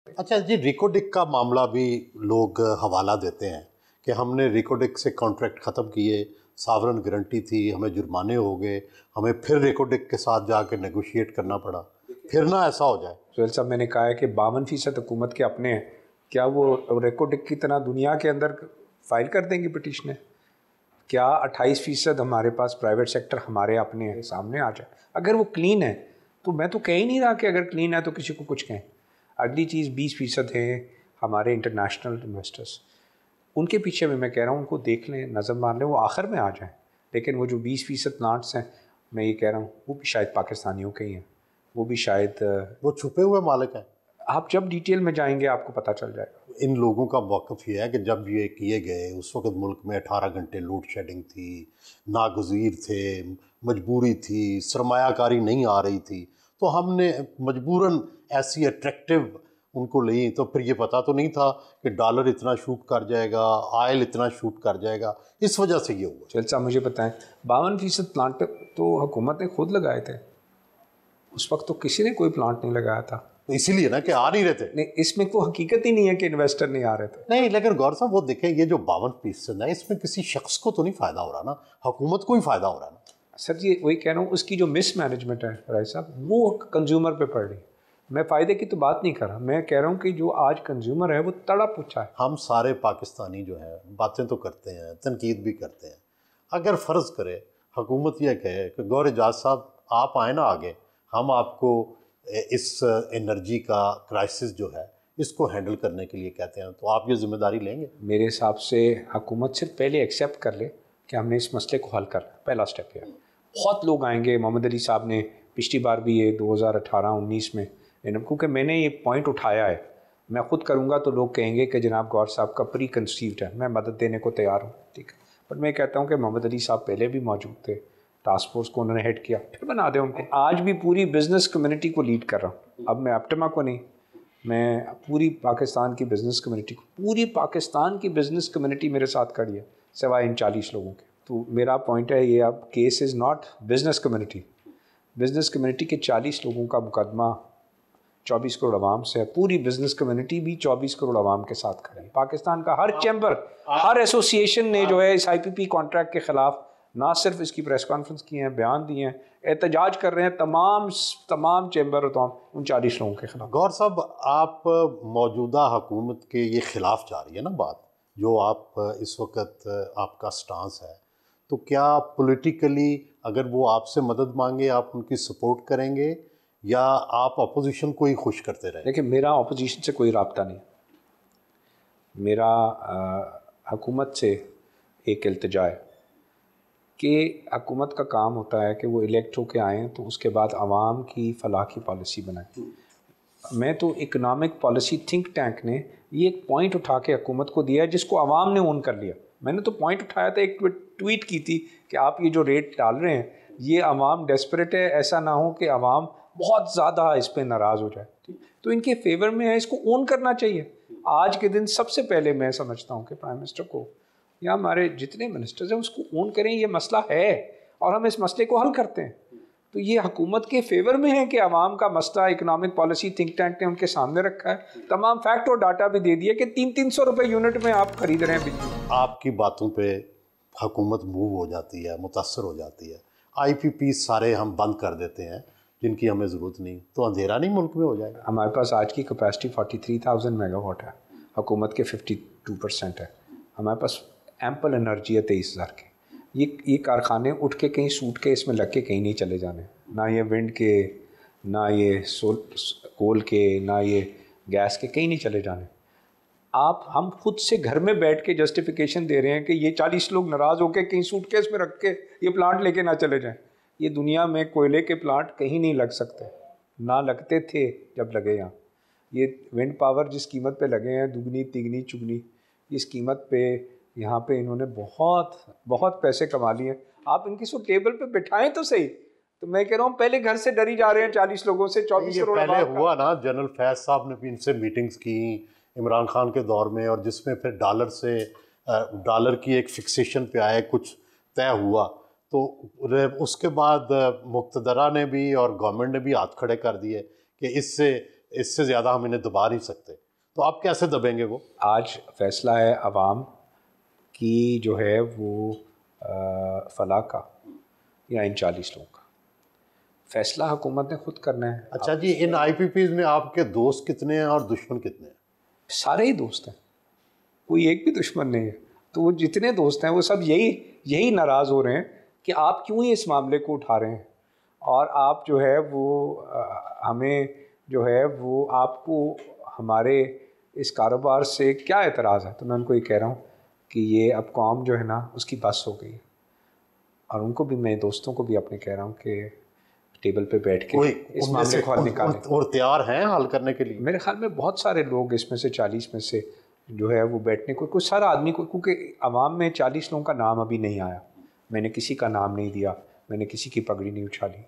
अच्छा जी, रिकोडिक का मामला भी लोग हवाला देते हैं कि हमने रिकोडिक से कॉन्ट्रैक्ट ख़त्म किए, सावरन गारंटी थी, हमें जुर्माने हो गए, हमें फिर रिकोडिक के साथ जाके नेगोशिएट करना पड़ा, फिर ना ऐसा हो जाए। सुहेल साहब, मैंने कहा है कि 52% हुकूमत के अपने हैं, क्या वो रिकोडिक की तरह दुनिया के अंदर फाइल कर देंगे पिटीशनें? क्या 28% हमारे पास प्राइवेट सेक्टर हमारे अपने हैं, सामने आ जाए? अगर वो क्लीन है तो मैं तो कह ही नहीं रहा कि अगर क्लीन है तो किसी को कुछ कहें। अगली चीज़ 20% है हमारे इंटरनेशनल इन्वेस्टर्स, उनके पीछे भी मैं कह रहा हूँ उनको देख लें, नज़र मार लें, वो आखिर में आ जाएं। लेकिन वो जो 20% प्लांट्स हैं, मैं ये कह रहा हूँ वो भी शायद पाकिस्तानियों के ही हैं, वो भी शायद वो छुपे हुए मालिक हैं। आप जब डिटेल में जाएंगे आपको पता चल जाएगा। इन लोगों का मौक़िफ़ ये है कि जब ये किए गए उस वक़्त मुल्क में 18 घंटे लोड शेडिंग थी, नागज़ीर थे, मजबूरी थी, सरमायाकारी नहीं आ रही थी, तो हमने मजबूरन ऐसी अट्रैक्टिव उनको ली। तो फिर ये पता तो नहीं था कि डॉलर इतना शूट कर जाएगा, ऑयल इतना शूट कर जाएगा, इस वजह से ये हुआ। चल साहब मुझे बताएं, 52% प्लांट तो हुकूमत ने खुद लगाए थे, उस वक्त तो किसी ने कोई प्लांट नहीं लगाया था। तो इसीलिए ना कि आ नहीं रहे थे। नहीं, इसमें तो हकीकत ही नहीं है कि इन्वेस्टर नहीं आ रहे थे। नहीं, लेकिन गौर साहब वो देखें, ये जो 52% है इसमें किसी शख्स को तो नहीं फ़ायदा हो रहा ना, हुकूमत को ही फ़ायदा हो रहा है ना। सर जी वही कह रहा हूँ, उसकी जो मिसमैनेजमेंट है राय साहब, वो कंज्यूमर पे पड़ रही। मैं फ़ायदे की तो बात नहीं कर रहा, मैं कह रहा हूँ कि जो आज कंज्यूमर है वो तड़प उठा है। हम सारे पाकिस्तानी जो हैं बातें तो करते हैं, तनकीद भी करते हैं। अगर फ़र्ज़ करे हुकूमत यह कहे कि गौर एजाज साहब आप आए ना आगे, हम आपको इस एनर्जी का क्राइसिस जो है इसको हैंडल करने के लिए कहते हैं, तो आप ये ज़िम्मेदारी लेंगे? मेरे हिसाब से हुकूमत सिर्फ पहले एक्सेप्ट कर ले कि हमने इस मसले को हल करना, पहला स्टेप है। बहुत लोग आएंगे, मोहम्मद अली साहब ने पिछली बार भी ये 2018-19 में, क्योंकि मैंने ये पॉइंट उठाया है, मैं ख़ुद करूँगा तो लोग कहेंगे कि जनाब गौर साहब का प्री कंसीव्ड है, मैं मदद देने को तैयार हूँ, ठीक है। बट मैं कहता हूँ कि मोहम्मद अली साहब पहले भी मौजूद थे, टास्क फोर्स को उन्होंने हेड किया, फिर बना दें उनको। आज भी पूरी बिज़नेस कम्युनिटी को लीड कर रहा हूँ, अब मैं एप्टमा को नहीं, मैं पूरी पाकिस्तान की बिज़नेस कम्युनिटी को, पूरी पाकिस्तान की बिज़नेस कम्युनिटी मेरे साथ खड़ी है सिवाय इन 40 लोगों के। तो मेरा पॉइंट है ये, अब case is not business community, business community के 40 लोगों का मुकदमा 24 करोड़ आवाम से है, पूरी बिज़नेस कम्युनिटी भी 24 करोड़ आवाम के साथ खड़ी है। पाकिस्तान का हर चैम्बर, हर एसोसिएशन ने जो है इस IPP कॉन्ट्रैक्ट के ख़िलाफ़ ना सिर्फ इसकी प्रेस कॉन्फ्रेंस की हैं, बयान दिए हैं, एहतजाज कर रहे हैं, तमाम चैम्बर उन 40 लोगों के खिलाफ। गौर साहब, आप मौजूदा हुकूमत के ये ख़िलाफ़ जा रही है ना बात, जो आप इस वक्त आपका स्टांस है, तो क्या पॉलिटिकली अगर वो आपसे मदद मांगे आप उनकी सपोर्ट करेंगे या आप अपोजिशन को ही खुश करते रहें? देखिए, मेरा अपोजिशन से कोई राब्ता नहीं, मेरा हुकूमत से एक इल्तिजा है कि हुकूमत का काम होता है कि वो इलेक्ट होके आएँ तो उसके बाद आवाम की फलाह की पॉलिसी बनाएं। मैं तो इकनॉमिक पॉलिसी थिंक टैंक ने ये एक पॉइंट उठा के हुकूमत को दिया है जिसको आवाम ने ओन कर लिया। मैंने तो पॉइंट उठाया था, एक ट्वीट की थी कि आप ये जो रेट डाल रहे हैं ये आवाम डेस्परेट है, ऐसा ना हो कि आवाम बहुत ज़्यादा इस पर नाराज़ हो जाए, ठीक। तो इनके फेवर में है, इसको ओन करना चाहिए। आज के दिन सबसे पहले मैं समझता हूँ कि प्राइम मिनिस्टर को या हमारे जितने मिनिस्टर्स हैं उसको ओन करें, ये मसला है और हम इस मसले को हल करते हैं। तो ये हुकूमत के फेवर में है कि आवाम का मसला इकनॉमिक पॉलिसी थिंक टैंक ने उनके सामने रखा है, तमाम फैक्ट और डाटा भी दे दिया कि 300-300 रुपये यूनिट में आप खरीद रहे हैं बिजली। आपकी बातों पे हुकूमत मूव हो जाती है, मुतासर हो जाती है, IPP सारे हम बंद कर देते हैं जिनकी हमें ज़रूरत नहीं, तो अंधेरा नहीं मुल्क में हो जाएगा? हमारे पास आज की कैपेसिटी 43,000 मेगावाट है, हुकूमत के 52% है, हमारे पास एम्पल एनर्जी है 23,000 की। ये कारखाने उठ के कहीं सूट के इसमें लग के कहीं नहीं चले जाने, ना ये विंड के, ना ये कोल के, ना ये गैस के, कहीं नहीं चले जाने। हम खुद से घर में बैठ के जस्टिफिकेशन दे रहे हैं कि ये 40 लोग नाराज़ होकर कहीं सूटकेस में रख के ये प्लांट लेके ना चले जाएं। ये दुनिया में कोयले के प्लांट कहीं नहीं लग सकते, ना लगते थे जब लगे यहाँ। ये विंड पावर जिस कीमत पे लगे हैं, दुगनी तिगनी चुगनी, इस कीमत पे यहाँ पे इन्होंने बहुत बहुत पैसे कमा लिए। आप इनकी सो टेबल पे बिठाएं तो सही। तो मैं कह रहा हूँ पहले घर से डरी जा रहे हैं 40 लोगों से, 24 करोड़। पहले हुआ ना, जनरल फैज साहब ने भी इनसे मीटिंग्स की इमरान खान के दौर में, और जिसमें फिर डॉलर की एक फिक्सेशन पे आए, कुछ तय हुआ, तो उसके बाद मुक़्तदरा ने भी और गवर्नमेंट ने भी हाथ खड़े कर दिए कि इससे इससे ज़्यादा हम इन्हें दबा नहीं सकते, तो आप कैसे दबेंगे वो? आज फैसला है अवाम की जो है वो फलाह का या इन 40 लोगों का फैसला हुकूमत ने खुद करना है। अच्छा जी, इन IPPs में आपके दोस्त कितने हैं और दुश्मन कितने हैं? सारे ही दोस्त हैं, कोई एक भी दुश्मन नहीं है। तो वो जितने दोस्त हैं वो सब यही नाराज़ हो रहे हैं कि आप क्यों ही इस मामले को उठा रहे हैं और आप जो है वो हमें जो है वो आपको हमारे इस कारोबार से क्या एतराज़ है। तो मैं उनको ये कह रहा हूँ कि ये अब कौम जो है ना उसकी बस हो गई है, और उनको भी, मैं दोस्तों को भी अपने कह रहा हूँ कि टेबल पे बैठ के इस मामले को हल निकालें। और तैयार हैं हल करने के लिए? मेरे ख्याल में बहुत सारे लोग इसमें से 40 में से जो है वो बैठने को, कुछ सारा आदमी को, क्योंकि आवाम में 40 लोगों का नाम अभी नहीं आया, मैंने किसी का नाम नहीं दिया, मैंने किसी की पगड़ी नहीं उछाली।